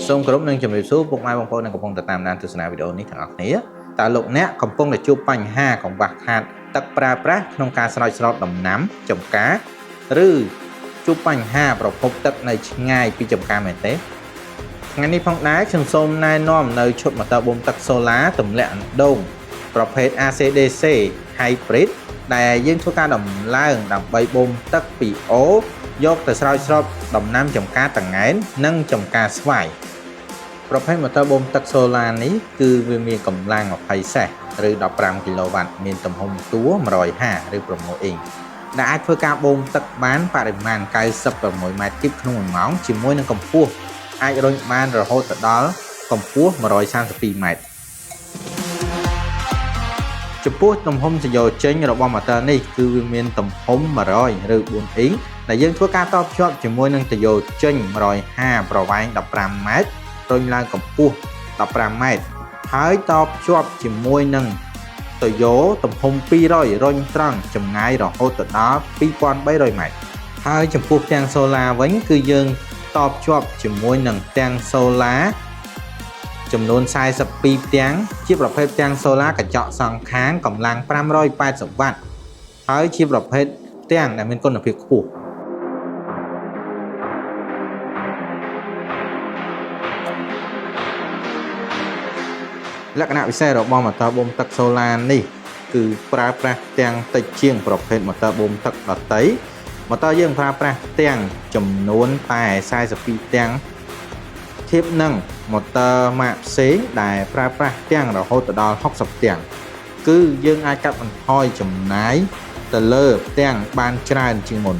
សូមគោរពនឹងជំរាបសួរពុកម៉ែបងប្អូនដែលកំពុងតាមដានទស្សនាវីដេអូនេះទាំងអស់គ្នាតើលោកអ្នកកំពុងតែជួបបញ្ហាកង្វះខាតទឹកប្រើប្រាស់ក្នុងការស្រោចស្រពដំណាំចម្ការឬជួបបញ្ហាប្រភពទឹកនៅឆ្ងាយពីចម្ការមែនទេថ្ងៃនេះផងដែរខ្ញុំសូមណែនាំនៅឈុតម៉ូទ័របូមទឹកសូឡាទម្លាក់អណ្ដូងប្រភេទ ACDC Hybrid ដែលយើងធ្វើការដំឡើងដើម្បីបូមទឹកពីអូយកទៅស្រោចស្រពដំណាំចម្ការតង្កែននិងចម្ការស្វាយប្រភេទម៉ូទ័របូមទឹកសូឡានេះគឺវាមានកម្លាំង20សេសឬ15គីឡូវ៉ាត់មានទំហំតួ150ឬ6អ៊ីងដែលអាចធ្វើការបូមទឹកបានបរិមាណ96ម៉ែត្រគីបក្នុង1ម៉ោងជាមួយនឹងកម្ពស់អាចរុញបានរហូតដល់កម្ពស់132ម៉ែត្រចំពោះទំហំសយោចេញរបស់ម៉ូទ័រនេះគឺវាមានទំហំ100ឬ4អ៊ីងដែលយើងធ្វើការតភ្ជាប់ជាមួយនឹងសយោចេញ150ប្រវែង15ម៉ែត្ររុញឡើងកម្ពស់15ម៉ែត្រហើយតភ្ជាប់ជាមួយនឹងតយោទំហំ200រុញត្រង់ចម្ងាយរហូតដល់2300ម៉ែត្រហើយចំពោះផ្ទាំងសូឡាវិញគឺយើងតភ្ជាប់ជាមួយនឹងផ្ទាំងសូឡាចំនួន42ផ្ទាំងជាប្រភេទផ្ទាំងសូឡាកញ្ចក់សងខាងកម្លាំង580វ៉ាត់ហើយជាប្រភេទផ្ទាំងដែលមានគុណភាពខ្ពស់លក្ខណៈពិសេសរបស់ម៉ូទ័របូមទឹកសូឡានេះគឺប្រើប្រាស់ផ្ទាំងតិចជាងប្រភេទម៉ូទ័របូមទឹកដទៃម៉ូទ័រយើងប្រើប្រាស់ផ្ទាំងចំនួនតែ42ផ្ទាំងធៀបនឹងម៉ូទ័រម៉ាកផ្សេងដែលប្រើប្រាស់ផ្ទាំងរហូតដល់60ផ្ទាំងគឺយើងអាចកាត់បន្ថយចំណាយទៅលើផ្ទាំងបានច្រើនជាងមុន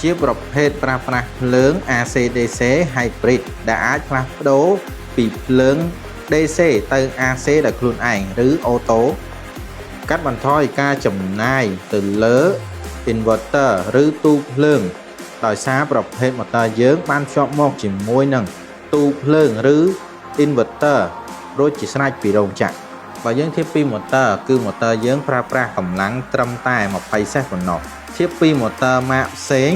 ជាប្រភេទប្រើប្រាស់ភ្លើង ACDC Hybrid ដែលអាចផ្លាស់ប្ដូរពីភ្លើងDC ទៅ AC ដោយខ្លួនឯងឬអូតូកាត់បន្ថយការចំណាយទៅលើ inverter ឬទូភ្លើងដោយសារប្រភេទម៉ូទ័រយើងបានភ្ជាប់មកជាមួយនឹងទូភ្លើងឬ inverter រួចជាស្រេចពីរោងចក្របើយើងធៀបពីម៉ូទ័រគឺម៉ូទ័រយើងប្រើប្រាស់កម្លាំងត្រឹមតែ20សេសប៉ុណ្ណោះធៀបពីម៉ូទ័រម៉ាកផ្សេង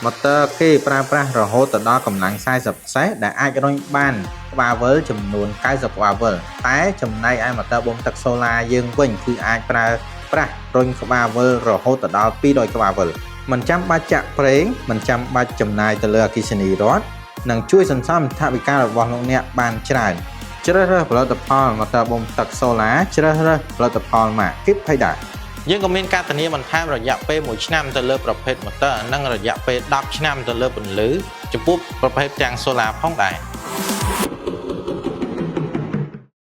ម៉ូទ័រគេប្រើប្រាស់រហូតដល់កម្លាំង40សេសដែលអាចរុញបានក្បាលវិលចំនួន90ក្បាលវិលតែចំណែកឯម៉ូទ័របូមទឹកសូឡាយើងវិញគឺអាចប្រើប្រាស់រុញក្បាលវិលរហូតដល់200ក្បាលវិលមិនចាំបាច់ចាក់ប្រេងមិនចាំបាច់ចំណាយទៅលើអគ្គិសនីរដ្ឋនិងជួយសន្សំថវិការបស់លោកអ្នកបានច្រើនជ្រើសរើសផលិតផលម៉ូទ័របូមទឹកសូឡាជ្រើសរើសផលិតផលម៉ាក Keep Paida យើងក៏មានការធានាបន្ថែមរយៈពេល1ឆ្នាំទៅលើប្រភេទម៉ូទ័រនិងរយៈពេល10ឆ្នាំទៅលើពន្លឺចំពោះប្រភេទទាំងសូឡាផងដែរ